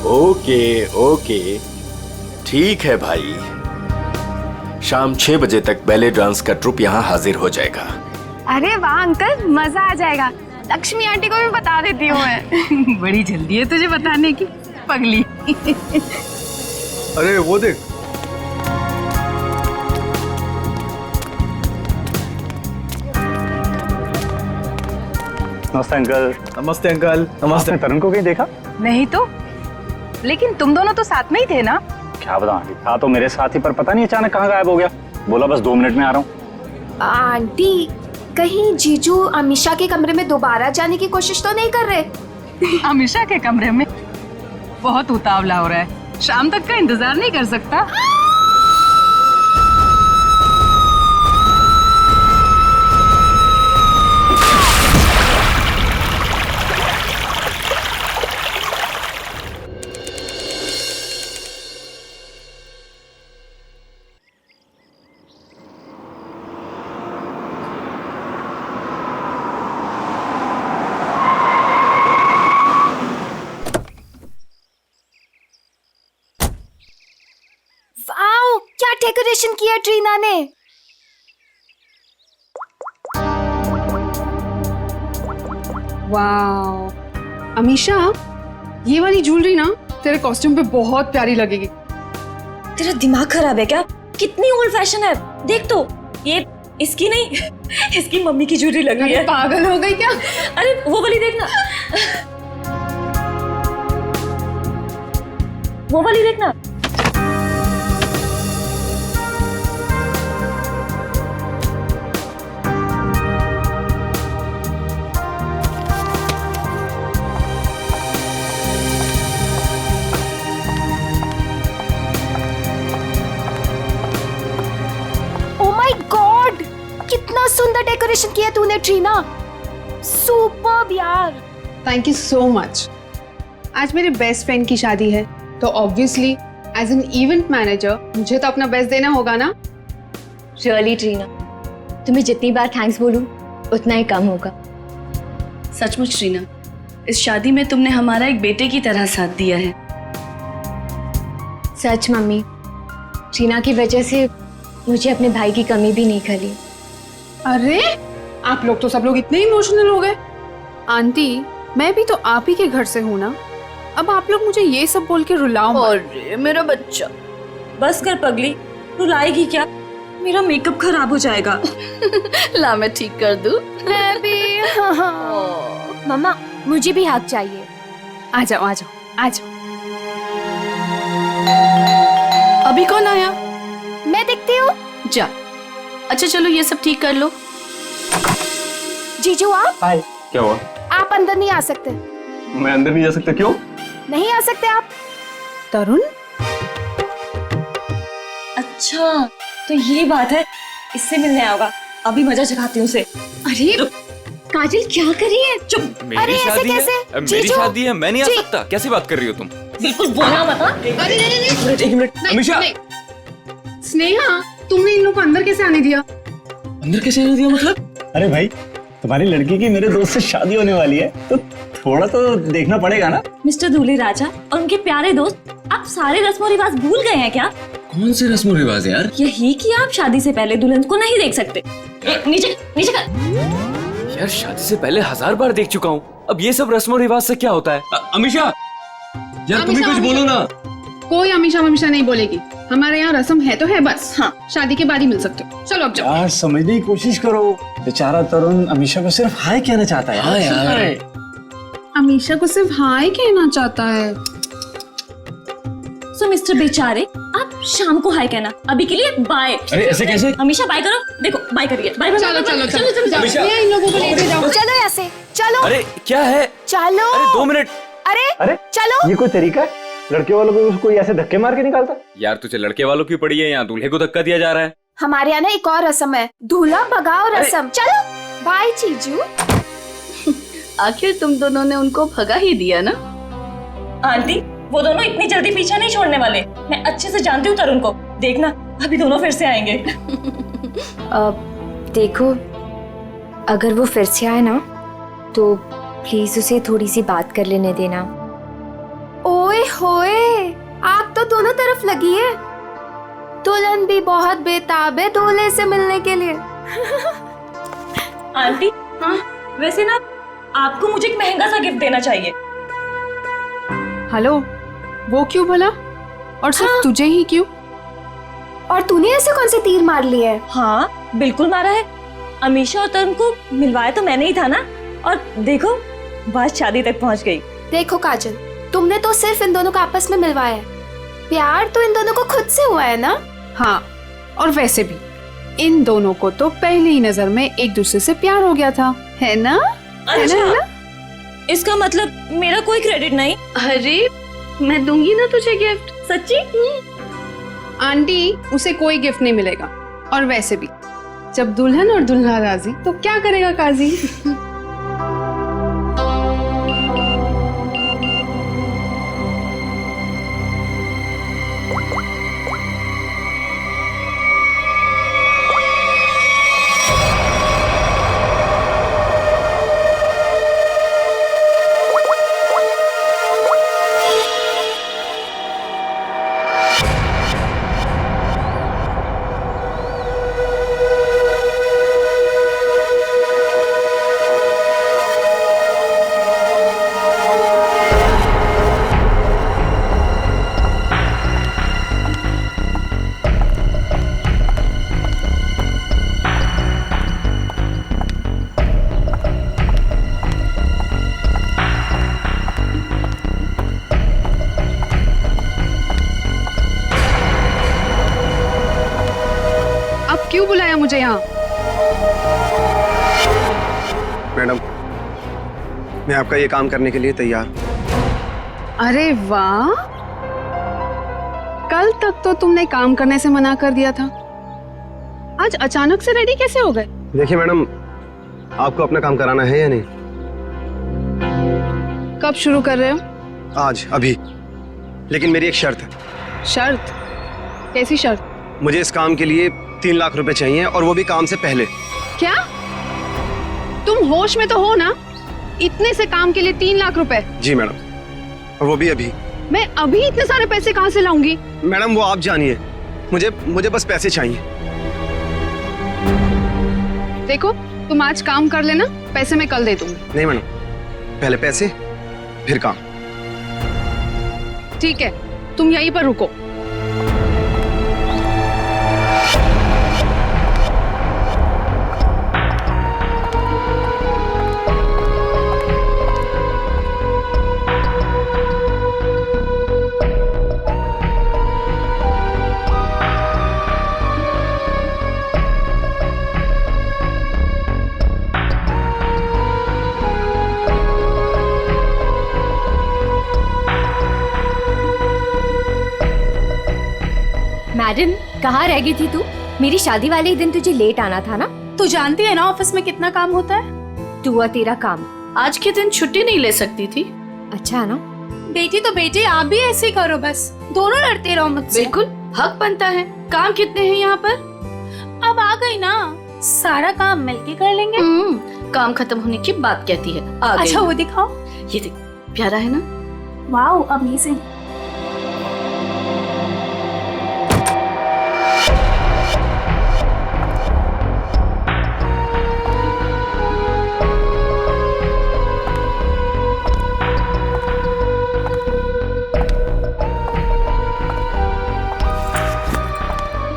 Okay okay, ठीक है भाई। शाम 6 बजे तक बैले डांस का ट्रुप यहाँ हाजिर हो जाएगा। अरे वाह अंकल, मजा आ जाएगा। लक्ष्मी आंटी को भी बता देती हूँ मैं। बड़ी जल्दी है तुझे बताने की, पगली। अरे वो देख, नमस्ते अंकल। नमस्ते अंकल। नमस्ते। आपने तरुण को कहीं देखा? नहीं तो, लेकिन तुम दोनों तो साथ में ही थे ना? क्या बताऊं आंटी, था तो मेरे साथ ही, पर पता नहीं अचानक कहाँ गायब हो गया। बोला बस 2 मिनट में आ रहा हूँ। आंटी, कहीं जीजू अमीषा के कमरे में दोबारा जाने की कोशिश तो नहीं कर रहे? अमीषा के कमरे में? बहुत उतावला हो रहा है, शाम तक का इंतजार नहीं कर सकता। वाओ, क्या डेकोरेशन किया ट्रीना ने। वाओ अमीषा, ये वाली ज्वेलरी ना तेरे कॉस्ट्यूम पे बहुत प्यारी लगेगी। तेरा दिमाग खराब है क्या? कितनी ओल्ड फैशन है, देख तो। ये इसकी नहीं, इसकी मम्मी की ज्वेलरी लग रही है। पागल हो गई क्या? अरे वो वाली देखना, वो वाली देखना। कितना सुंदर डेकोरेशन किया तूने ट्रीना, सुपर्ब यार। Thank you so much. आज मेरे बेस्ट फ्रेंड की शादी है, तो obviously as an event manager मुझे तो अपना बेस्ट देना होगा ना। रियली ट्रीना, तुम्हें जितनी बार थैंक्स बोलूं उतना ही कम होगा। सचमुच ट्रीना, इस शादी में तुमने हमारा एक बेटे की तरह साथ दिया है। सच मम्मी, ट्रीना की वजह से मुझे अपने भाई की कमी भी नहीं खली। अरे आप लोग तो सब लोग इतने इमोशनल हो गए। आंटी, मैं भी तो आप ही के घर से हूँ ना, अब आप लोग मुझे ये सब बोल के रुलाओ मत। अरे मेरा बच्चा, बस कर पगली, रुलाएगी क्या? मेरा मेकअप खराब हो जाएगा। ला मैं ठीक कर दूं। मैं भी। मम्मा, मुझे भी हक चाहिए। आ जाओ आ जाओ आ जाओ। अभी कौन आया? मैं देखती हूँ। जा। अच्छा चलो ये सब ठीक कर लो। जीजू आप? हाय। क्या हुआ? आप अंदर नहीं आ सकते। मैं अंदर नहीं जा सकता? क्यों? नहीं आ सकते आप। तरुण, अच्छा तो ये बात है, इससे मिलने आएगा। अभी मजा चखाती हूँ उसे। अरे काजल क्या कर रही है? चुप। अरे ऐसे कैसे? मेरी शादी है, मैं नहीं आ सकता? कैसी बात कर रही हो तुम? बिल्कुल बोला मत। एक मिनट। अमीषा, स्नेहा, तुमने इन लोगों को अंदर कैसे आने दिया? अंदर कैसे आने दिया मतलब? अरे भाई, तुम्हारी लड़की की मेरे दोस्त से शादी होने वाली है, तो थोड़ा तो देखना पड़ेगा ना। मिस्टर दूल्हे राजा और उनके प्यारे दोस्त, आप सारे रस्मों रिवाज भूल गए हैं क्या? कौन से रस्मों रिवाज यार? यही कि आप शादी से पहले दुल्हन को नहीं देख सकते। नीचे नीचे कर। यार शादी से पहले 1000 बार देख चुका हूँ, अब ये सब रस्मों रिवाज से क्या होता है? अमीषा, यार तुम ही कुछ बोलो ना। कोई अमीषा ममीषा नहीं बोलेगी, हमारे यहाँ रस्म है तो है बस। हाँ, शादी के बाद ही मिल सकते हो। चलो अब जाओ। यार समझने की कोशिश करो, बेचारा तरुण अमीषा को सिर्फ हाय कहना चाहता है। हाँ यार, अमीषा को सिर्फ हाय कहना चाहता है। सो मिस्टर बेचारे, आप शाम को हाय कहना, अभी के लिए बाय। अरे ऐसे कैसे? हमेशा बाय करो। देखो बाय करिए। Bye bye. चलो चलो चलो चलो जाओ। अमीषा। इन लोगों को लेके जाओ। चलो यहाँ से, चलो। अरे क्या है? चलो। अरे 2 मिनट। अरे चलो। ये कोई तरीका है? लड़के वालों को कोई ऐसे धक्के मार के निकालता? यार तुझे लड़के वालों की पड़ी है, यहाँ दूल्हे को धक्का दिया जा रहा है। हमारे यहाँ ना एक और रस्म है, दूल्हा भगाओ रस्म। चलो बाय जीजू। आखिर तुम दोनों ने उनको भगा ही दिया ना। आंटी, वो दोनों इतनी जल्दी पीछा नहीं छोड़ने वाले। मैं अच्छे से जानती हूँ तरुण को, देखना अभी दोनों फिर से आएंगे। देखो, अगर वो फिर से आए ना तो प्लीज उसे थोड़ी सी बात कर लेने देना। ओ ओए होए, आग तो दोनों तरफ लगी है। दुल्हन भी बहुत बेताब है दूल्हे से मिलने के लिए। आंटी, हाँ वैसे ना आपको मुझे एक महंगा सा गिफ्ट देना चाहिए। हेलो, वो क्यों भला? और सिर्फ तुझे ही क्यों? और तूने ऐसे कौन से तीर मार लिए है? हाँ बिल्कुल मारा है। अमीशा और तरुण को मिलवाया तो मैंने ही था ना, और देखो बात शादी तक पहुंच गई। देखो काजल, तुमने तो सिर्फ इन दोनों को आपस में मिलवाया है, प्यार तो इन दोनों को खुद से हुआ है ना। हाँ, और वैसे भी इन दोनों को तो पहली ही नजर में एक दूसरे से प्यार हो गया था, है ना? अच्छा, है ना? इसका मतलब मेरा कोई क्रेडिट नहीं? अरे मैं दूंगी ना तुझे गिफ्ट। सच्ची? आंटी, उसे कोई गिफ्ट नहीं मिलेगा। और वैसे भी जब दुल्हन और दुल्हा राजी तो क्या करेगा काजी? क्यों बुलाया मुझे यहाँ? मैडम, मैं आपका ये काम करने के लिए तैयार। अरे वाह, कल तक तो तुमने काम करने से मना कर दिया था, आज अचानक से रेडी कैसे हो गए? देखिए मैडम, आपको अपना काम कराना है या नहीं? कब शुरू कर रहे हो? आज, अभी। लेकिन मेरी एक शर्त है। शर्त? कैसी शर्त? मुझे इस काम के लिए 3 लाख रुपए चाहिए, और वो भी काम से पहले। क्या? तुम होश में तो हो ना? इतने से काम के लिए 3 लाख रुपए? जी मैडम, और वो भी अभी। मैं अभी इतने सारे पैसे कहाँ से लाऊंगी? मैडम वो आप जानिए, मुझे बस पैसे चाहिए। देखो, तुम आज काम कर लेना, पैसे मैं कल दे दूंगी। नहीं मैडम, पहले पैसे फिर काम। ठीक है, तुम यहीं पर रुको। मैडम, कहाँ रह गई थी तू? मेरी शादी वाले ही दिन तुझे लेट आना था ना? तू जानती है ना ऑफिस में कितना काम होता है। तू और तेरा काम। आज के दिन छुट्टी नहीं ले सकती थी। अच्छा है ना? बेटी तो बेटी, आप भी ऐसे ही करो, बस दोनों लड़ते रहो मुझसे। बिल्कुल हक बनता है। काम कितने हैं यहाँ पर? अब आ गई ना, सारा काम मिलके कर लेंगे। काम खत्म होने की बात कहती है। आ गई। अच्छा वो दिखाओ। ये देख, प्यारा है ना? Wow, amazing.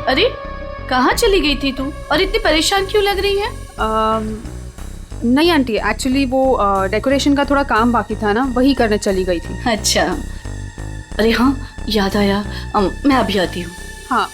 अरे कहाँ चली गई थी तू, और इतनी परेशान क्यों लग रही है? नहीं आंटी, एक्चुअली वो डेकोरेशन का थोड़ा काम बाकी था ना, वही करने चली गई थी। अच्छा, अरे हाँ याद आया, मैं अभी आती हूँ। हाँ।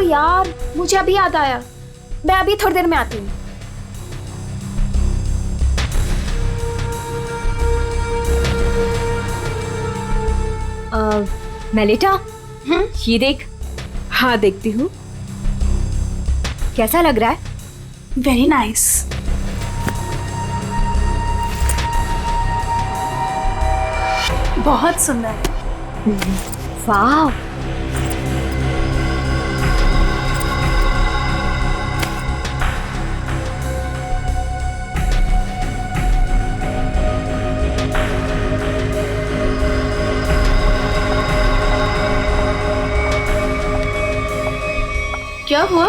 यार, मुझे अभी याद आया, मैं अभी थोड़ी देर में आती हूँ। मेलिटा, ये देख। हाँ देखती हूँ। कैसा लग रहा है? Very nice. बहुत सुंदर है। वाह। क्या हुआ?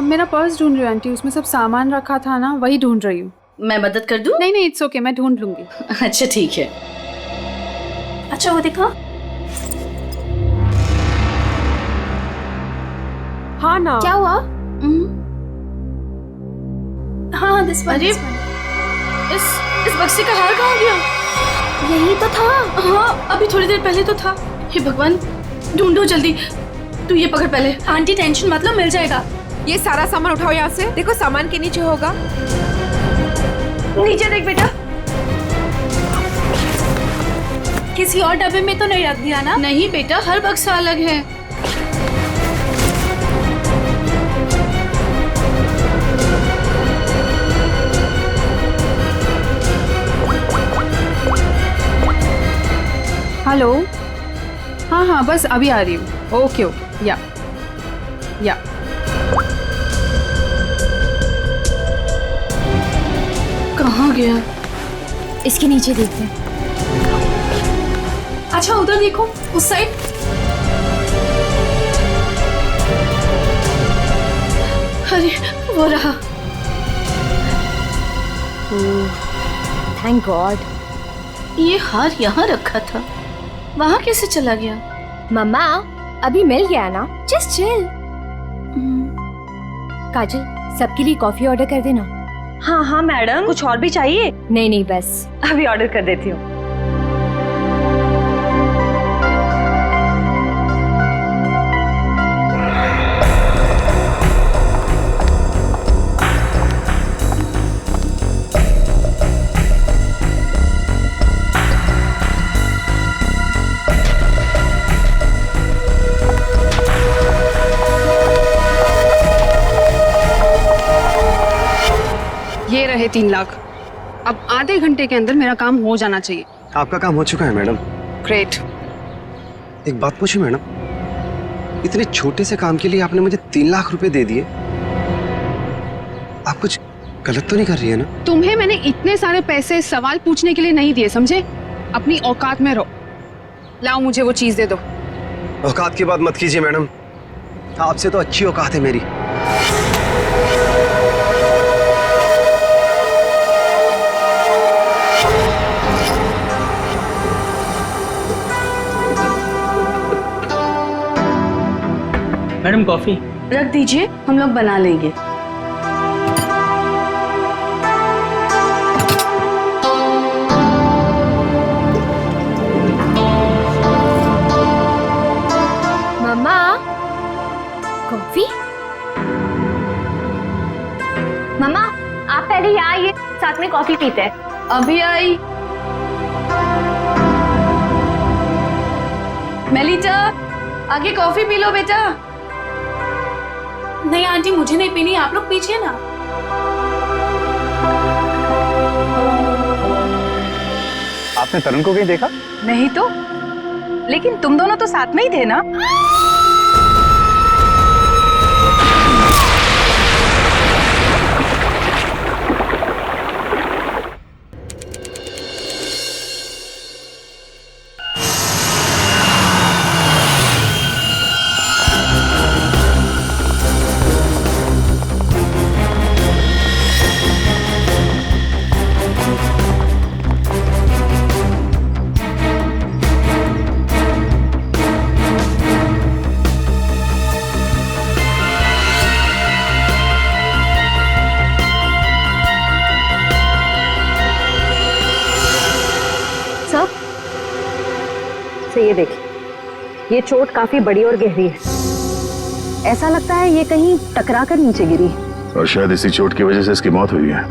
मेरा पर्स ढूंढ रही हूँ आंटी, उसमें सब सामान रखा था ना, वही ढूंढ रही हूँ। मैं मदद कर दूं? नहीं नहीं, इट्स ओके, मैं ढूंढ लूंगी। अच्छा ठीक है। अच्छा वो दिखा। हाँ ना। क्या हुआ? हाँ दिस वन। अरे इस बक्से का हार कहाँ गया? यही तो था। हाँ अभी थोड़ी देर पहले तो था। हे भगवान, ढूंढो जल्दी। तू ये पकड़ पहले। आंटी टेंशन मत लो, मिल जाएगा। ये सारा सामान उठाओ यहाँ से। देखो सामान के नीचे होगा। नीचे देख बेटा। किसी और डब्बे में तो नहीं रख दिया ना? नहीं बेटा, हर बक्सा अलग है। हेलो। हाँ हाँ बस अभी आ रही हूँ। Okay okay. या कहाँ गया? इसके नीचे देखते हैं। अच्छा उधर देखो, उस साइड। अरे वो रहा। Thank God. ये हार यहाँ रखा था, वहाँ कैसे चला गया? मम्मा अभी मिल गया ना, जस्ट चिल। काजल, सबके लिए कॉफी ऑर्डर कर देना। हाँ हाँ मैडम, कुछ और भी चाहिए? नहीं नहीं बस। अभी ऑर्डर कर देती हूँ। ये रहे 3 लाख। अब आधे घंटे के अंदर मेरा काम हो जाना चाहिए। आपका काम हो चुका है मैडम। ग्रेट। एक बात पूछूं मैडम, इतने छोटे से काम के लिए आपने मुझे 3 लाख रुपए दे दिए। आप कुछ गलत तो नहीं कर रही है ना? तुम्हें मैंने इतने सारे पैसे सवाल पूछने के लिए नहीं दिए, समझे? अपनी औकात में रहो। लाओ मुझे वो चीज दे दो। औकात की बात मत कीजिए मैडम, आपसे तो अच्छी औकात है मेरी। मैडम कॉफी रख दीजिए, हम लोग बना लेंगे। मम्मा कॉफी। मम्मा आप पहले यहाँ आइए, साथ में कॉफी पीते हैं। अभी आई। मेलिटा, आगे कॉफी पी लो बेटा। नहीं आंटी, मुझे नहीं पीनी, आप लोग पीजिए ना। आपने तरुण को कहीं देखा? नहीं तो, लेकिन तुम दोनों तो साथ में ही थे ना? से ये देखिए, ये चोट काफी बड़ी और गहरी है। ऐसा लगता है ये कहीं टकरा कर नीचे गिरी, और शायद इसी चोट की वजह से इसकी मौत हुई है।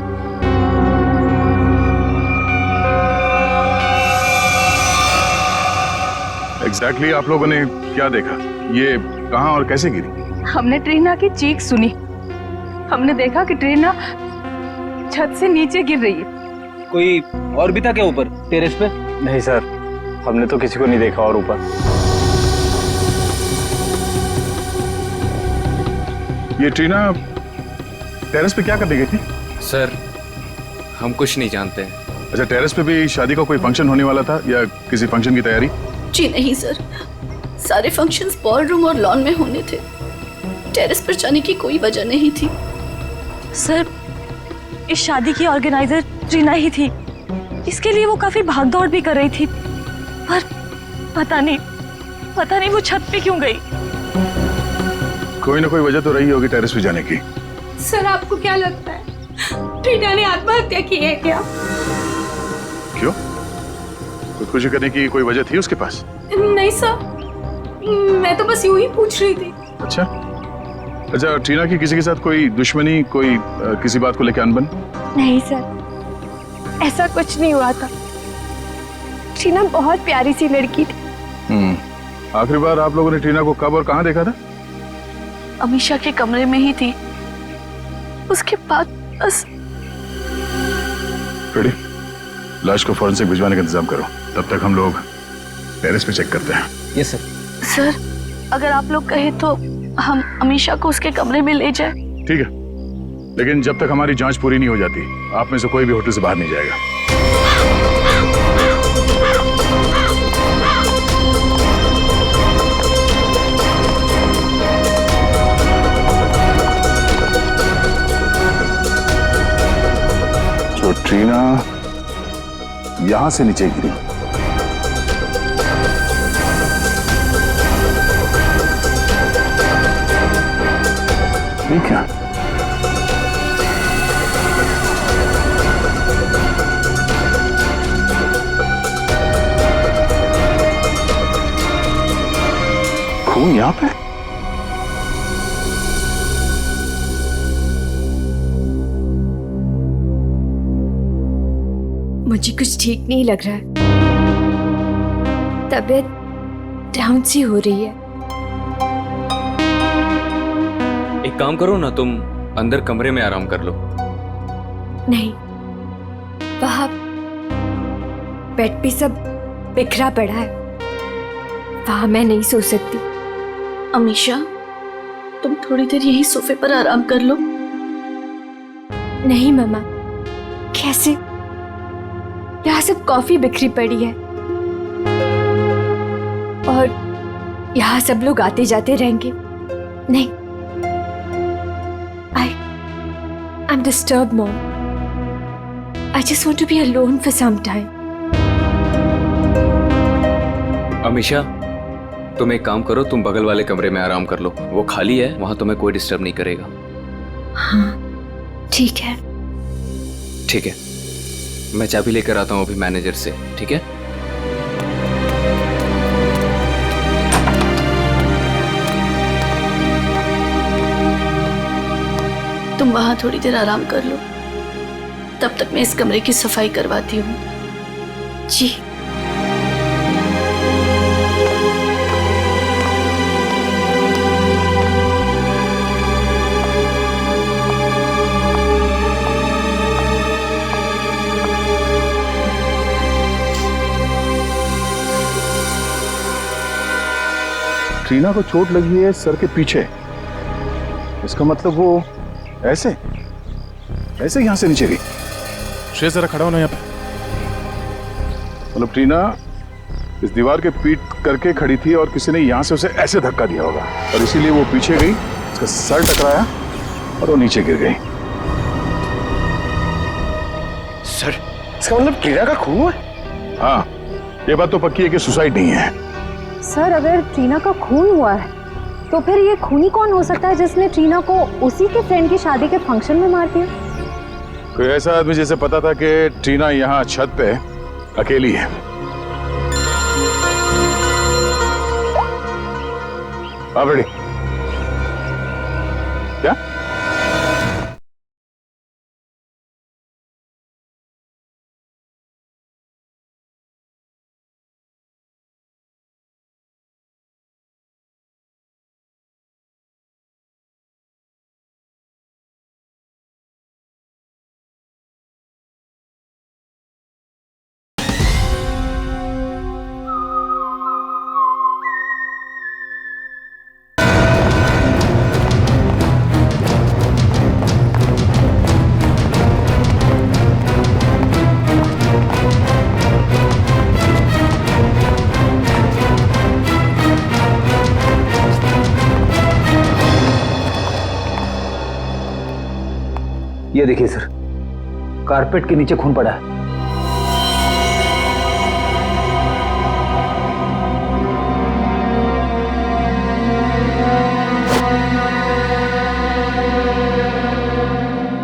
एग्जैक्टली आप लोगों ने क्या देखा? ये कहाँ और कैसे गिरी? हमने ट्रीना की चीख सुनी। हमने देखा कि ट्रीना छत से नीचे गिर रही है। कोई और भी था क्या ऊपर टेरेस पे? नहीं सर, हमने तो किसी को नहीं देखा और ऊपर। ये ट्रीना टेरेस पे क्या करने गई थी? सर, हम कुछ नहीं जानते हैं। अच्छा, टेरेस पे भी शादी का कोई फंक्शन होने वाला था या किसी फंक्शन की तैयारी? जी नहीं सर, सारे फंक्शंस बॉलरूम और लॉन में होने थे। टेरेस पर जाने की कोई वजह नहीं थी। सर, इस शादी की ऑर्गेनाइजर ट्रीना ही थी। इसके लिए वो काफी भागदौड़ भी कर रही थी, पर पता नहीं वो छत पे क्यों गई। कोई ना कोई वजह तो रही होगी टेरेस पे जाने की। सर आपको क्या लगता है ट्रीना ने आत्महत्या की है क्या? क्यों? खुदकुशी करने की कोई वजह थी उसके पास? नहीं सर, मैं तो बस यूं ही पूछ रही थी। अच्छा, ट्रीना की किसी के साथ कोई दुश्मनी, कोई किसी बात को लेकर अनबन? नहीं सर, ऐसा कुछ नहीं हुआ था। ट्रीना बहुत प्यारी सी लड़की थी। आखिरी बार आप लोगों ने ट्रीना को कब और कहाँ देखा था? अमीशा के कमरे में ही थी। उसके बाद बस। रेडी, लाश को फॉरेंसिक भिजवाने का इंतजाम करो। तब तक हम लोग टेरेस पे चेक करते हैं। Yes sir. सर, अगर आप लोग कहें तो हम अमीशा को उसके कमरे में ले जाएं। ठीक है, लेकिन जब तक हमारी जांच पूरी नहीं हो जाती, आप में से कोई भी होटल से बाहर नहीं जाएगा। तो ट्रीना यहां से नीचे गिरी। ठीक है, खून यहां पे? मुझे कुछ ठीक नहीं लग रहा है। तबीयत डाउन सी हो रही है। एक काम करो ना, तुम अंदर कमरे में आराम कर लो। नहीं, वहां बेड पे सब बिखरा पड़ा है। वहां मैं नहीं सो सकती। अमीशा, तुम थोड़ी देर यही सोफे पर आराम कर लो। नहीं मम्मा, कैसे? यहाँ सब कॉफी बिखरी पड़ी है और यहाँ सब लोग आते जाते रहेंगे। नहीं, I'm disturbed, Mom. I just want to be alone for some time. Amisha, तुम एक काम करो, तुम बगल वाले कमरे में आराम कर लो। वो खाली है, वहां तुम्हें कोई डिस्टर्ब नहीं करेगा। हाँ, ठीक है। ठीक है, मैं चाबी लेकर आता हूँ अभी मैनेजर से। ठीक है? तुम वहां थोड़ी देर आराम कर लो, तब तक मैं इस कमरे की सफाई करवाती हूँ। जी। ट्रीना को चोट लगी है सर के पीछे। इसका मतलब वो ऐसे यहां से नीचे गई। श्रेय जरा खड़ा होना यहाँ पे। मतलब ट्रीना इस दीवार के पीट करके खड़ी थी और किसी ने यहां से उसे ऐसे धक्का दिया होगा और इसीलिए वो पीछे गई, उसका सर टकराया और वो नीचे गिर गई। सर, इसका मतलब ट्रीना का खून हुआ? हाँ, ये बात तो पक्की है कि सुसाइड नहीं है। सर, अगर ट्रीना का खून हुआ है तो फिर ये खूनी कौन हो सकता है जिसने ट्रीना को उसी के फ्रेंड की शादी के फंक्शन में मार दिया? कोई ऐसा आदमी जिसे पता था कि ट्रीना यहाँ छत पे अकेली है। आप रेडी? क्या? देखिए सर, कारपेट के नीचे खून पड़ा है।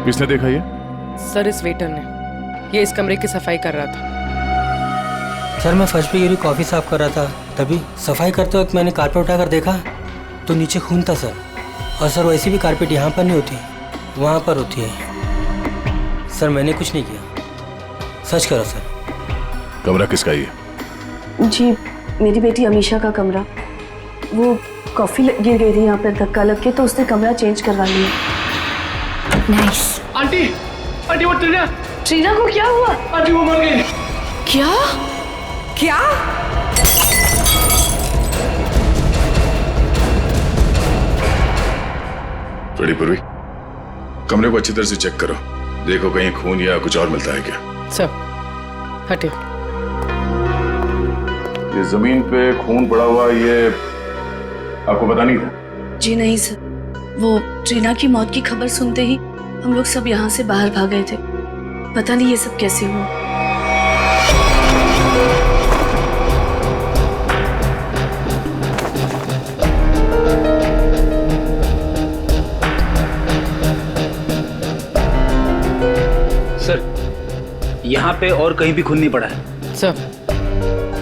किसने देखा ये? सर इस वेटर ने, ये इस कमरे की सफाई कर रहा था। सर मैं फर्श पे गिरी कॉफ़ी साफ कर रहा था, तभी सफाई करते वक्त मैंने कारपेट उठाकर देखा तो नीचे खून था सर। और सर वैसी भी कारपेट यहाँ पर नहीं होती, वहाँ पर होती है। सर मैंने कुछ नहीं किया, सच करो सर। कमरा किसका ये? जी मेरी बेटी अमीशा का कमरा। वो कॉफ़ी गिर गई थी यहाँ पर धक्का लग के, तो उसने कमरा चेंज करवा लिया। नाइस। आंटी, आंटी वो ट्रीना। ट्रीना को क्या हुआ? आंटी वो मर गई। क्या क्या? बड़ी पूर्वी, कमरे को अच्छी तरह से चेक करो, देखो कहीं खून या कुछ और मिलता है क्या। सर हटे। ये जमीन पे खून पड़ा हुआ, ये आपको पता नहीं था? जी नहीं सर, वो ट्रीना की मौत की खबर सुनते ही हम लोग सब यहाँ से बाहर भाग गए थे। पता नहीं ये सब कैसे हुआ। सर यहाँ पे और कहीं भी खून नहीं पड़ा है। सर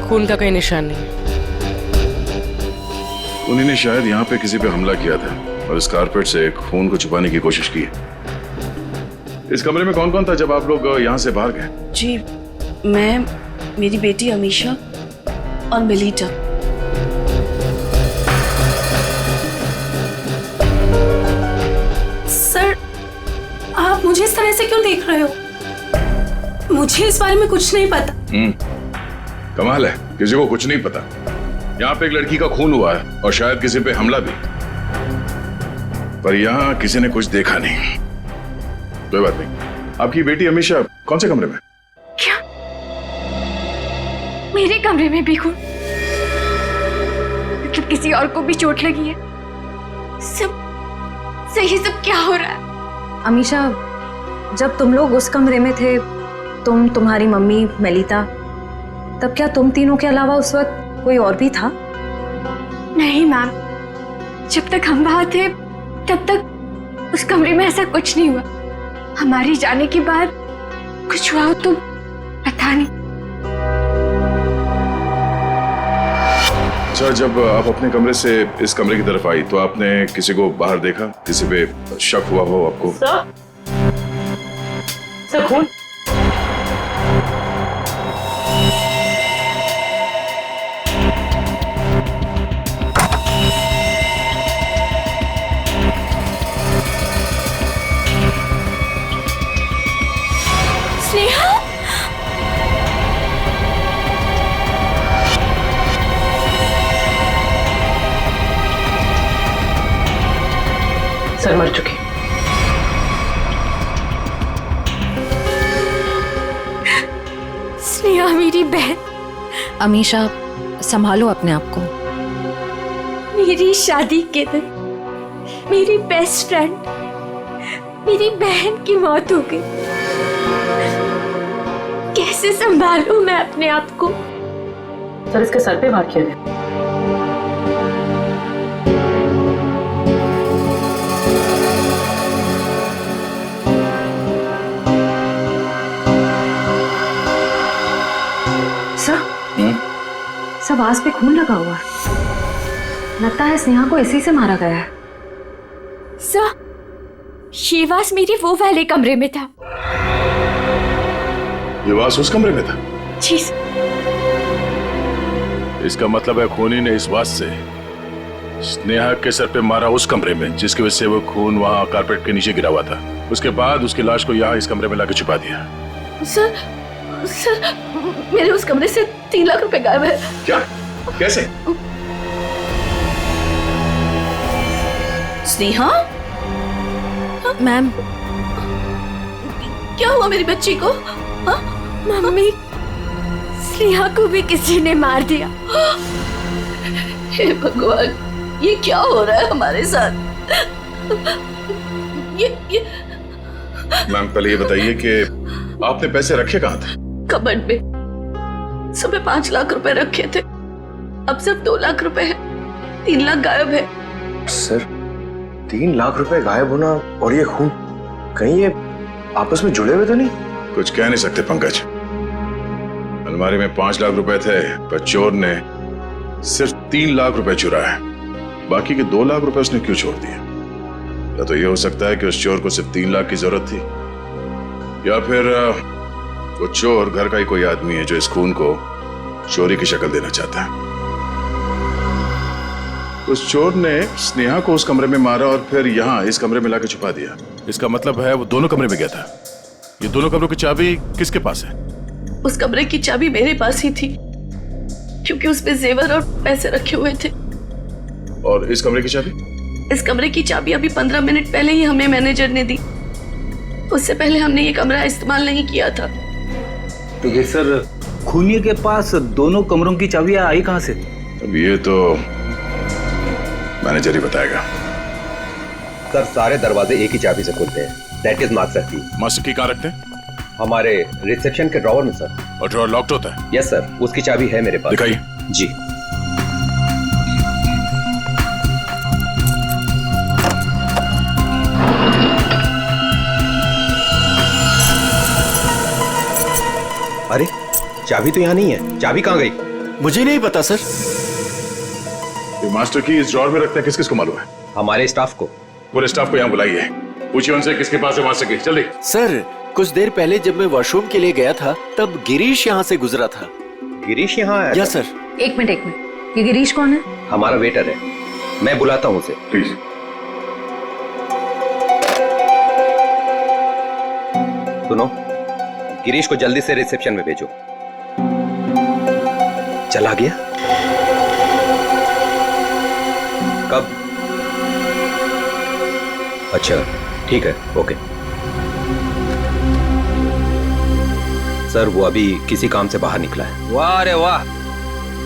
खून का कोई निशान नहीं है। उन्होंने शायद यहाँ पे किसी पे हमला किया था और इस कारपेट से खून को छुपाने की कोशिश की है। इस कमरे में कौन कौन था जब आप लोग यहाँ से बाहर गए? जी मैं, मेरी बेटी अमीशा और मिलीटा। सर आप मुझे इस तरह से क्यों देख रहे हो? मुझे इस बारे में कुछ नहीं पता। कमाल है, किसी को कुछ नहीं पता। यहाँ पे एक लड़की का खून हुआ है और शायद किसी पे हमला भी, पर यहाँ किसी ने कुछ देखा नहीं। कोई बात नहीं। आपकी बेटी अमीशा कौन से कमरे में? क्या मेरे कमरे में भी खून? मतलब किसी और को भी चोट लगी है? सब सही, सब क्या हो रहा है? अमीशा, जब तुम लोग उस कमरे में थे, तुम, तुम्हारी मम्मी, मेलिता, तब क्या तुम तीनों के अलावा उस वक्त कोई और भी था? नहीं मैम, जब तक हम वहां थे तब तक उस कमरे में ऐसा कुछ नहीं हुआ। हमारे जाने के बाद कुछ हुआ तो पता नहीं। अच्छा, जब आप अपने कमरे से इस कमरे की तरफ आई तो आपने किसी को बाहर देखा? किसी पे शक हुआ हो आपको? सर खून? स्नेहा, सर मर चुके। स्नेहा मेरी बहन। अमीशा, संभालो अपने आप को। मेरी शादी के दिन मेरी बेस्ट फ्रेंड, मेरी बहन की मौत हो गई। कैसे संभालूं मैं अपने आप को? सर इसके सर पे वार किया गया। सब आस पे खून लगा हुआ है। लगता है स्नेहा को इसी से मारा गया है। सर, शेवास मेरे वो वाले कमरे में था। ये वास उस कमरे में था? जी। इसका मतलब है खूनी ने इस वास से स्नेहा के सर पे मारा उस कमरे में, जिसकी वजह से वो खून वहां कारपेट के नीचे गिरा हुआ था। उसके बाद उसकी लाश को यहाँ इस कमरे में लाके छुपा दिया। सर मेरे उस कमरे से 3 लाख रुपए गायब है। क्या? कैसे? स्नेहा? मैम, क्या हुआ मेरी बच्ची को? मम्मी, स्नेहा को भी किसी ने मार दिया। हे भगवान, ये क्या हो रहा है हमारे साथ? ये मैम पहले ये बताइए कि आपने पैसे रखे कहाँ थे? कबर्ड में। सुबह 5 लाख रुपए रखे थे, अब सिर्फ 2 लाख रुपए है। 3 लाख गायब है। सर 3 लाख रुपए गायब होना और ये खून, कहीं ये आपस में जुड़े हुए तो नहीं? कुछ कह नहीं सकते पंकज। अलमारी में 5 लाख रुपए थे, पर चोर ने सिर्फ 3 लाख रुपए चुराए। बाकी के 2 लाख रुपए उसने क्यों छोड़ दिए? या तो ये हो सकता है कि उस चोर को सिर्फ 3 लाख की जरूरत थी, या फिर वो चोर घर का ही कोई आदमी है जो इस खून को चोरी की शक्ल देना चाहता है। उस चोर ने स्नेहा को उस कमरे में मारा और फिर यहाँ इस कमरे में लाके छुपा दिया। इसका मतलब है वो दोनों कमरे में गया था। ये दोनों कमरों की चाबी किसके पास है? उस कमरे की चाबी मेरे पास ही थी, क्योंकि उसमें जेवर और पैसे रखे हुए थे। और इस कमरे की चाबी? इस कमरे की चाबी अभी 15 मिनट पहले ही हमें मैनेजर ने दी। उससे पहले हमने ये कमरा इस्तेमाल नहीं किया था। तो ये सर खूनी के पास दोनों कमरों की चाबियां आई कहां से? अब ये तो मैनेजर ही बताएगा। सर सारे दरवाजे एक ही चाबी से खुलते हैं, दैट इज मास्टर की। मास्टर की कहाँ रखते हैं? हमारे रिसेप्शन के ड्रॉवर में सर। और ड्रॉवर लॉक्ड होता है? यस सर, उसकी चाबी है मेरे पास। दिखाइए। जी। अरे चाबी तो यहाँ नहीं है, चाबी कहाँ गई? मुझे नहीं पता सर। ये मास्टर की इस ड्रॉवर में रखते हैं, किस किस को मालूम है? हमारे स्टाफ को। पूरे स्टाफ को यहाँ बुलाइए, पूछिए उनसे किसके पास है मास्टर की। जल्दी। सर कुछ देर पहले जब मैं वॉशरूम के लिए गया था तब गिरीश यहाँ से गुजरा था। गिरीश यहाँ आया? Yes sir. एक मिनट, ये गिरीश कौन है? हमारा वेटर है, मैं बुलाता हूँ उसे। प्लीज। सुनो, गिरीश को जल्दी से रिसेप्शन में भेजो। चला गया? कब? अच्छा ठीक है, ओके। सर वो अभी किसी काम से बाहर निकला है। वाह रे वाह,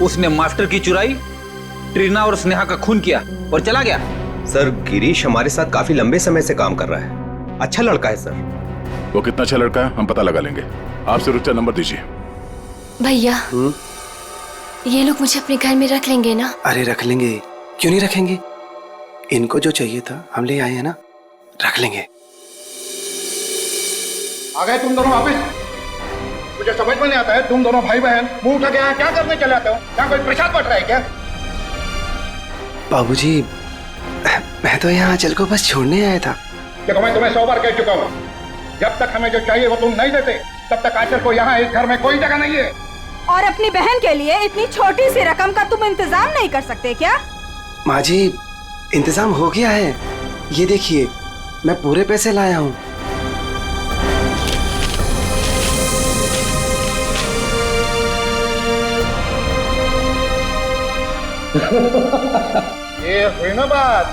उसने मास्टर की चुराई, ट्रीना और स्नेहा का खून किया और चला गया। सर गिरीश हमारे साथ काफी लंबे समय से काम कर रहा है, अच्छा लड़का है सर। वो कितना अच्छा लड़का है हम पता लगा लेंगे। आप सिर्फ उसका नंबर दीजिए। भैया ये लोग मुझे अपने घर में रख लेंगे ना? अरे रख लेंगे, क्यों नहीं रखेंगे? इनको जो चाहिए था हम ले आए हैं ना, रख लेंगे। आ गए तुम दोनों वापिस? मुझे समझ में नहीं आता है, तुम दोनों भाई बहन मुंह उठा के यहाँ क्या करने चले आते हो? यहाँ कोई प्रसाद बट रहा है क्या? बाबूजी मैं तो यहाँ आंचल को बस छोड़ने आया था। देखो मैं तुम्हें 100 बार कह चुका हूँ, जब तक हमें जो चाहिए वो तुम नहीं देते तब तक आंचल को यहाँ इस घर में कोई जगह नहीं है। और अपनी बहन के लिए इतनी छोटी सी रकम का तुम इंतजाम नहीं कर सकते क्या? माँ जी इंतजाम हो गया है, ये देखिए मैं पूरे पैसे लाया हूँ। ये हुई ना बात,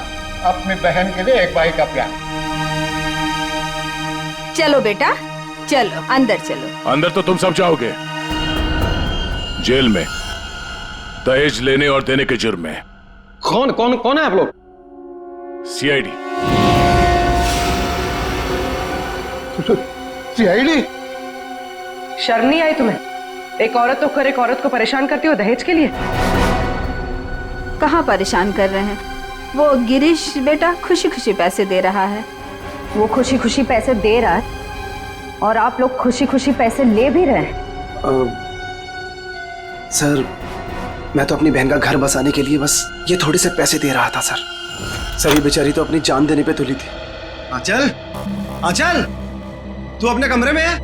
अपनी बहन के लिए एक भाई का प्यार। चलो बेटा चलो अंदर चलो। अंदर तो तुम सब जाओगे, जेल में दहेज लेने और देने के जुर्म में। कौन कौन कौन है आप लोग? सीआईडी। सीआईडी? शर्म नहीं आई तुम्हें? एक औरत तो कर एक औरत को परेशान करती हो दहेज के लिए। कहाँ परेशान कर रहे हैं? वो गिरीश बेटा खुशी खुशी पैसे दे रहा है। वो खुशी खुशी पैसे दे रहा है और आप लोग खुशी खुशी पैसे ले भी रहे हैं। सर मैं तो अपनी बहन का घर बसाने के लिए बस ये थोड़े से पैसे दे रहा था सर। सर ये बेचारी तो अपनी जान देने पे तुली थी। आंचल, आंचल, तू अपने कमरे में है?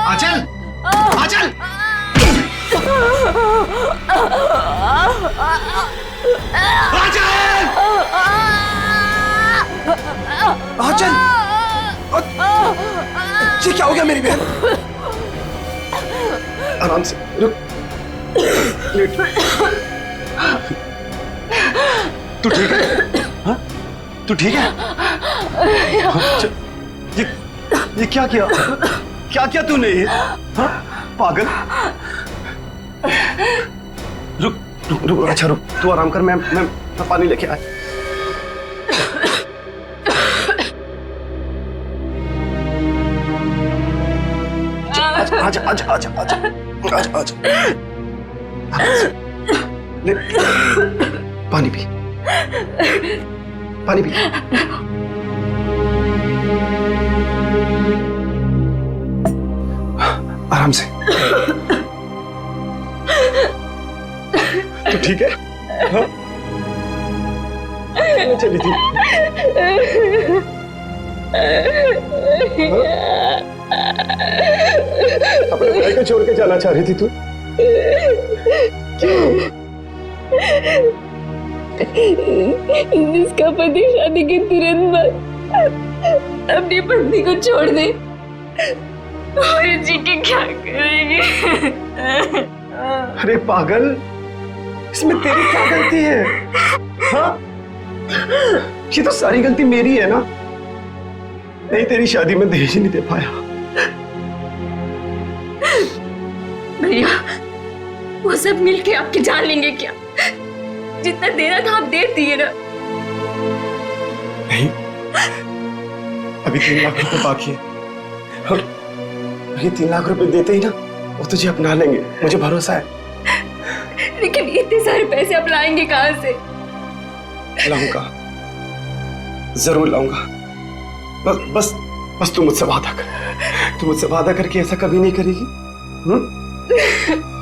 आंचल, आंचल, आंचल, ये क्या हो गया मेरी बहन? आराम से रुक। तू ठीक है? हाँ? तू ठीक है? ये क्या किया? क्या किया तूने? हाँ? पागल। रुक रुक रुक, अच्छा रुक, तू आराम कर, मैं पानी लेके आया। आजा आजा आजा आजा आजा आजा। ले, पानी पी, पानी पी। आराम से। तो ठीक है? हाँ? चली थी। अपने भाई को छोड़ के जाना चाह रही थी तू? क्यों? जिसका पति शादी के तुरंत बाद अपनी पत्नी को छोड़ दे और जी के क्या करेंगे? अरे पागल, इसमें तेरी क्या गलती है? हाँ? ये तो सारी गलती मेरी है ना? नहीं, तेरी शादी में दहेज नहीं दे पाया। भैया, वो सब मिलके आपकी जान लेंगे क्या? जितना देना था आप दे दिए ना। नहीं, अभी 3 लाख रुपए बाकी है और ये 3 लाख रुपए देते ही ना वो तुझे अपना लेंगे, मुझे भरोसा है। लेकिन इतने सारे पैसे आप लाएंगे कहाँ से? लाऊंगा, जरूर लाऊंगा। बस बस बस तू मुझसे वादा कर, तू मुझसे वादा करके ऐसा कभी नहीं करेगी।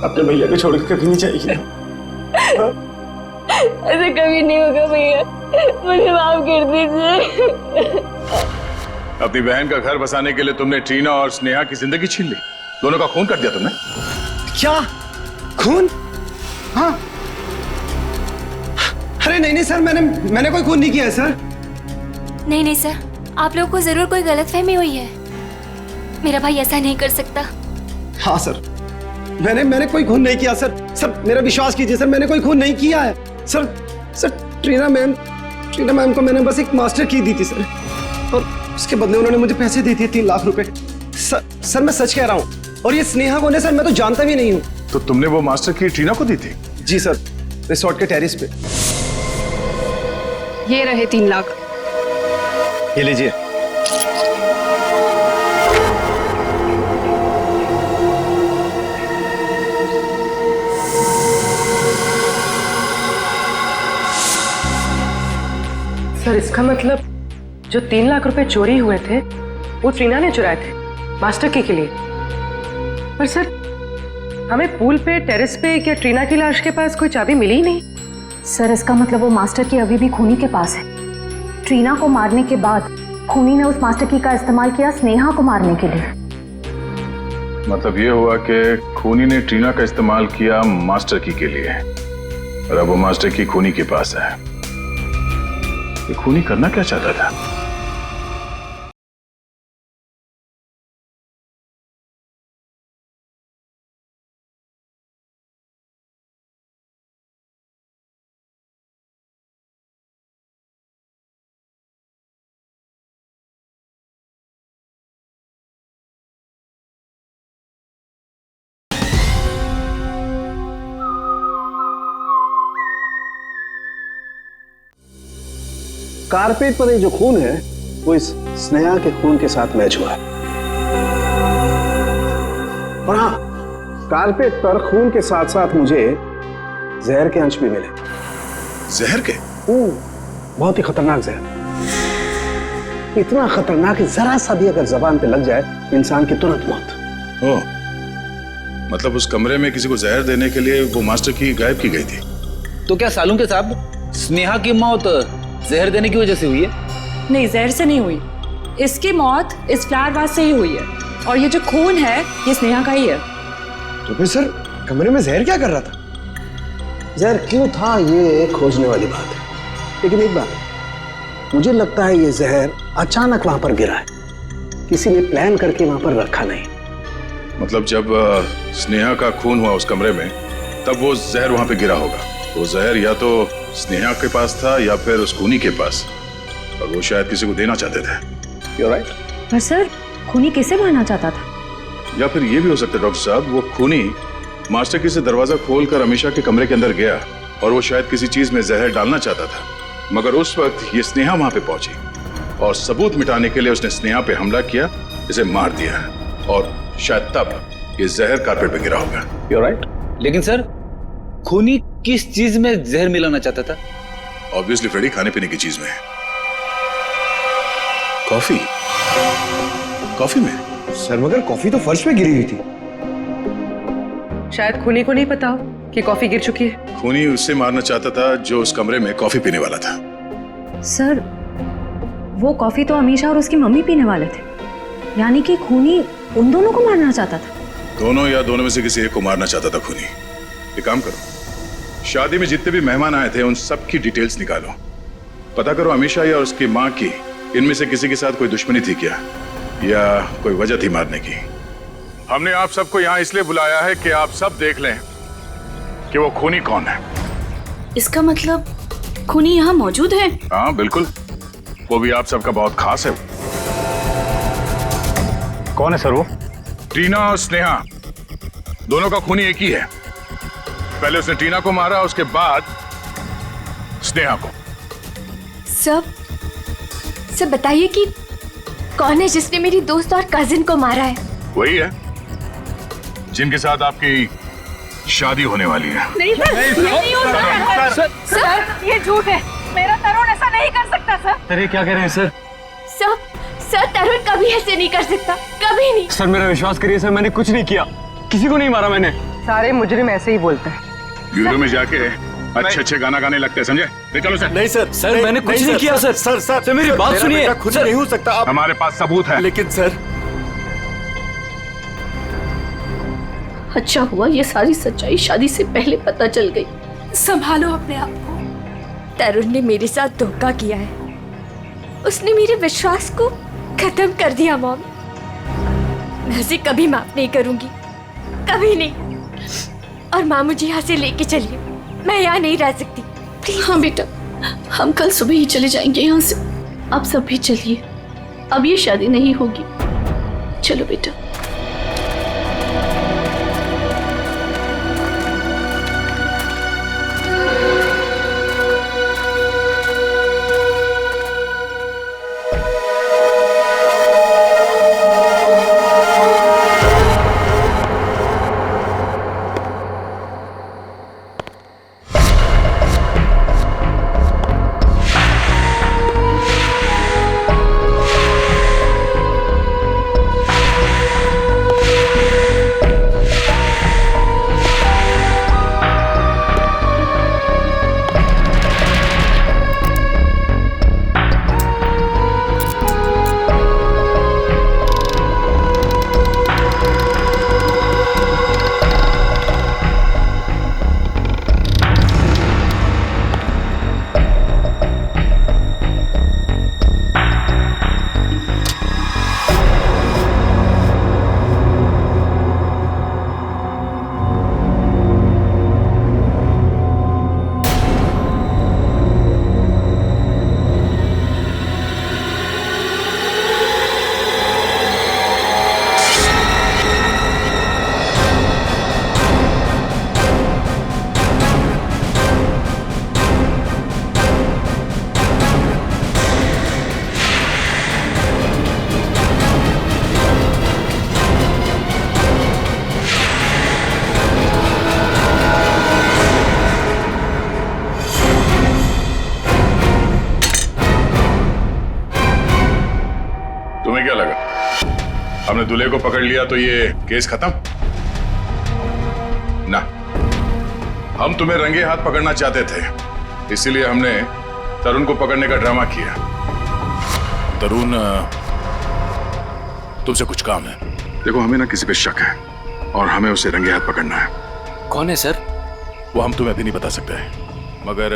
अपने भैया को छोड़ के कभी नहीं जाएगी ना? ऐसा कभी नहीं होगा भैया, मुझे माफ कर दीजिए। अपनी बहन का घर बसाने के लिए तुमने ट्रीना और स्नेहा की जिंदगी छीन ली, दोनों का खून कर दिया तुमने। क्या खून? हाँ, अरे नहीं सर, मैंने कोई खून नहीं किया है सर। नहीं सर, आप लोगों को जरूर कोई गलतफहमी हुई है। मेरा भाई ऐसा नहीं कर सकता। हाँ सर, मैंने कोई खून नहीं किया सर। सर मेरा विश्वास कीजिए सर, मैंने कोई खून नहीं किया है सर। ट्रीना मैम को मैंने बस एक मास्टर की दी थी सर, और उसके बदले उन्होंने मुझे पैसे दे दिए 3 लाख रुपए। सर मैं सच कह रहा हूँ, और ये स्नेहा कौन है सर, मैं तो जानता भी नहीं हूँ। तो तुमने वो मास्टर की ट्रीना को दी थी? जी सर, रिसोर्ट के टेरिस पे। ये रहे 3 लाख। ये लीजिए। सर इसका मतलब जो 3 लाख रुपए चोरी हुए थे वो ट्रीना ने चुराए थे मास्टर की के लिए। पर सर हमें पूल पे, टेरेस पे क्या ट्रीना की लाश के पास कोई चाबी मिली ही नहीं। सर इसका मतलब वो मास्टर की अभी भी खूनी के पास है। ट्रीना को मारने के बाद खूनी ने उस मास्टर की का इस्तेमाल किया स्नेहा को मारने के लिए। मतलब ये हुआ कि खूनी ने ट्रीना का इस्तेमाल किया मास्टर की के लिए, और अब वो मास्टर की खूनी के पास है। ये खूनी करना क्या चाहता था? कारपेट पर ये जो खून है वो इस स्नेहा के खून के साथ मैच हुआ है। और हाँ, कारपेट पर खून के साथ साथ मुझे जहर के अंश भी मिले। जहर के? बहुत ही खतरनाक जहर। इतना खतरनाक कि जरा सा भी अगर जबान पे लग जाए इंसान की तुरंत मौत। ओह, मतलब उस कमरे में किसी को जहर देने के लिए वो मास्टर की गायब की गई थी। तो क्या सालूं के साहब, स्नेहा की मौत जहर देने की वजह से हुई है? नहीं, जहर से नहीं हुई। इसकी मौत इस फ्लावर वास से ही हुई है, और ये जो खून है ये स्नेहा का ही है। तो फिर सर कमरे में जहर क्या कर रहा था? जहर क्यों था ये खोजने वाली बात है, लेकिन एक बात, मुझे लगता है ये जहर अचानक वहां पर गिरा है, किसी ने प्लान करके वहां पर रखा नहीं। मतलब जब स्नेहा का खून हुआ उस कमरे में, तब वो जहर वहां पे गिरा होगा। वो जहर या तो स्नेहा के पास था या फिर उस खूनी के पास, और वो शायद किसी को देना चाहते थे। You're right? पर सर खूनी किसे मारना चाहता था? या फिर ये भी हो सकता है डॉक्टर साहब, वो खूनी मास्टर की से दरवाजा खोलकर अमीशा के कमरे के अंदर गया और वो शायद किसी चीज में जहर डालना चाहता था, मगर उस वक्त ये स्नेहा वहां पे पहुंची और सबूत मिटाने के लिए उसने स्नेहा पे हमला किया, इसे मार दिया, और शायद तब ये जहर कारपेट पे गिरा होगा। You're right. लेकिन सर खूनी किस चीज में जहर मिलाना चाहता था? ऑब्वियसली फ्रेडी खाने पीने की चीज में। कॉफी? कॉफी में? सर मगर कॉफी तो फर्श पे गिरी हुई थी। शायद खूनी को नहीं पता हो कि कॉफी गिर चुकी है। खूनी उससे मारना चाहता था जो उस कमरे में कॉफी पीने वाला था। सर वो कॉफी तो अमीशा और उसकी मम्मी पीने वाले थे, यानी कि खूनी उन दोनों को मारना चाहता था। दोनों या दोनों में से किसी एक को मारना चाहता था खूनी। एक काम करो, शादी में जितने भी मेहमान आए थे उन सब की डिटेल्स निकालो, पता करो अमीशा या उसकी माँ की इनमें से किसी के साथ कोई दुश्मनी थी क्या, या कोई वजह थी मारने की। हमने आप सबको यहाँ इसलिए बुलाया है कि आप सब देख लें कि वो खूनी कौन है। इसका मतलब खूनी यहाँ मौजूद है? हाँ बिल्कुल, वो भी आप सबका बहुत खास है। कौन है सर वो? टीना और स्नेहा दोनों का खूनी एक ही है। पहले उसने टीना को मारा, उसके बाद स्नेहा को। सब बताइए कि कौन है जिसने मेरी दोस्त और कजिन को मारा है? वही है जिनके साथ आपकी शादी होने वाली है। नहीं सर, नहीं हो सकता सर, ये झूठ है। मेरा तरुण ऐसा नहीं कर सकता सर। सर ये क्या कह रहे हैं सर? सर तरुण कभी ऐसे नहीं कर सकता, कभी नहीं। सर मेरा विश्वास करिए सर, मैंने कुछ नहीं किया, किसी को नहीं मारा मैंने। सारे मुजरिम ऐसे ही बोलते हैं। ब्यूरो में जाके अच्छे गाना गाने लगते हैं, समझे? ले चलो सर। नहीं सर, सर मैंने कुछ नहीं किया सर। सर मेरी बात सुनिए। खुद नहीं हो सकता आप। हमारे पास सबूत है। लेकिन सर अच्छा हुआ ये सारी सच्चाई शादी से पहले पता चल गई। संभालो अपने आप को। तरुण ने मेरे साथ धोखा किया है, उसने मेरे विश्वास को खत्म कर दिया मॉम। मैं उसे कभी माफ नहीं करूंगी, कभी नहीं। और माँ मुझे यहाँ से लेके चलिए, मैं यहाँ नहीं रह सकती। हाँ बेटा, हम कल सुबह ही चले जाएंगे यहाँ से। आप सब भी चलिए, अब ये शादी नहीं होगी। चलो बेटा। हमने दूल्हे को पकड़ लिया तो ये केस खत्म ना। हम तुम्हें रंगे हाथ पकड़ना चाहते थे, इसीलिए हमने तरुण को पकड़ने का ड्रामा किया। तरुण, तुमसे कुछ काम है। देखो हमें ना किसी पे शक है और हमें उसे रंगे हाथ पकड़ना है। कौन है सर? वो हम तुम्हें अभी नहीं बता सकते हैं, मगर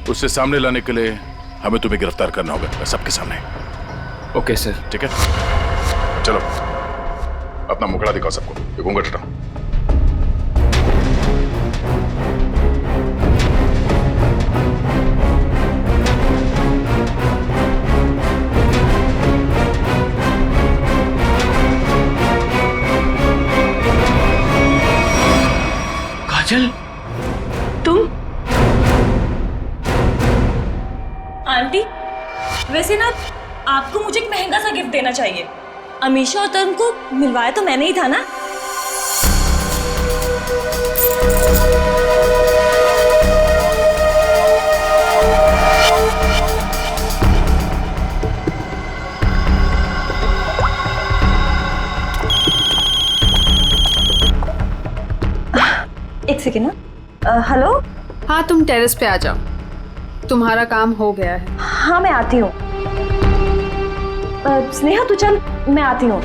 उससे सामने लाने के लिए हमें तुम्हें गिरफ्तार करना होगा सबके सामने। Okay sir. ठीक है, चलो अपना मुखड़ा दिखाओ सबको। ये घूंघट हटाओ। काजल, तुम? आंटी, वैसे ना आपको मुझे एक महंगा सा गिफ्ट देना चाहिए। अमीशा और तरुण को मिलवाया तो मैंने ही था ना। एक सेकेंड ना। हेलो। हाँ तुम टेरेस पे आ जाओ, तुम्हारा काम हो गया है। हाँ मैं आती हूँ। स्नेहा तू चल, मैं आती हूँ।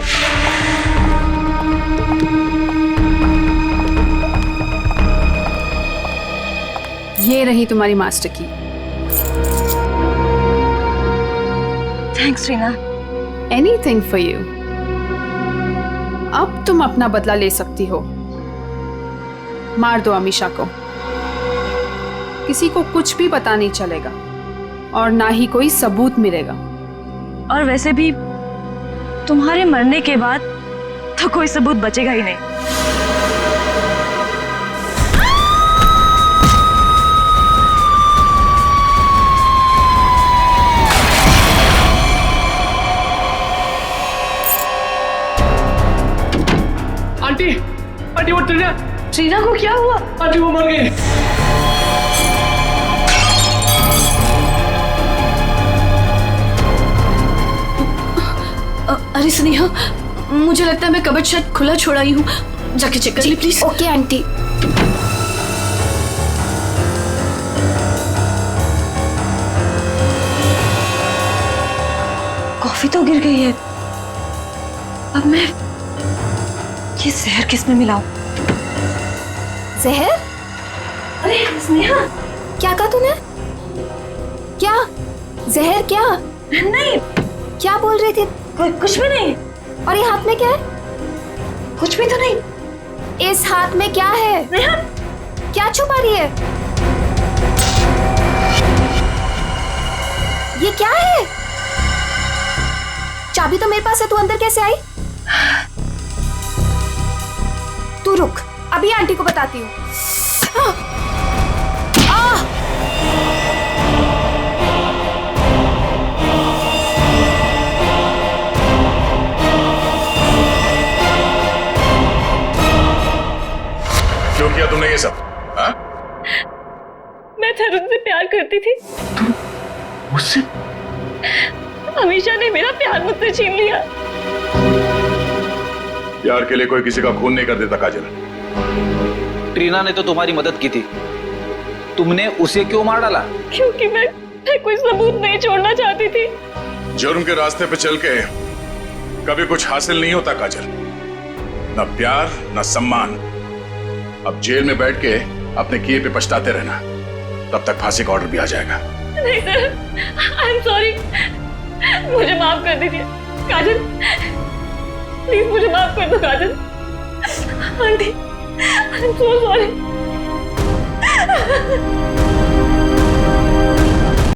ये रही तुम्हारी मास्टर की। Thanks Reena. Anything for you. अब तुम अपना बदला ले सकती हो। मार दो अमीशा को, किसी को कुछ भी पता नहीं चलेगा और ना ही कोई सबूत मिलेगा। और वैसे भी तुम्हारे मरने के बाद तो कोई सबूत बचेगा ही नहीं। आंटी, आंटी वो ट्रीना को क्या हुआ? आंटी वो मर गई। अरे स्नेहा, मुझे लगता है मैं कबर्ड शायद खुला छोड़ा ही हूँ, जाके चेक कर ले प्लीज। Okay aunty. कॉफी तो गिर गई है, अब मैं ये जहर किस में मिलाऊं? जहर? अरे स्नेहा, क्या कहा तूने? क्या जहर? क्या नहीं, क्या बोल रही थी? कुछ भी नहीं। और ये हाथ में क्या है? कुछ भी तो नहीं। इस हाथ में क्या है? क्या छुपा रही है? ये क्या है? चाबी तो मेरे पास है, तू अंदर कैसे आई? तू रुक, अभी आंटी को बताती हूँ। क्यों किया तुमने ये सब? हाँ? मैं तरुण से प्यार करती थी। मुझसे? अमीशा ने मेरा प्यार मुझसे छीन लिया। प्यार के लिए कोई किसी का खून नहीं कर देता काजल। ट्रीना ने तो तुम्हारी मदद की थी, तुमने उसे क्यों मार डाला? क्योंकि मैं कोई सबूत नहीं छोड़ना चाहती थी। जुर्म के रास्ते पे चल के कभी कुछ हासिल नहीं होता काजल, न प्यार न सम्मान। अब जेल में बैठ के अपने किए पे पछताते रहना, तब तक फांसी का ऑर्डर भी आ जाएगा। नहीं सर, आई एम सॉरी, मुझे माफ कर दीजिए काजल, प्लीज मुझे माफ कर दो Kajal. Aunty, I am so sorry.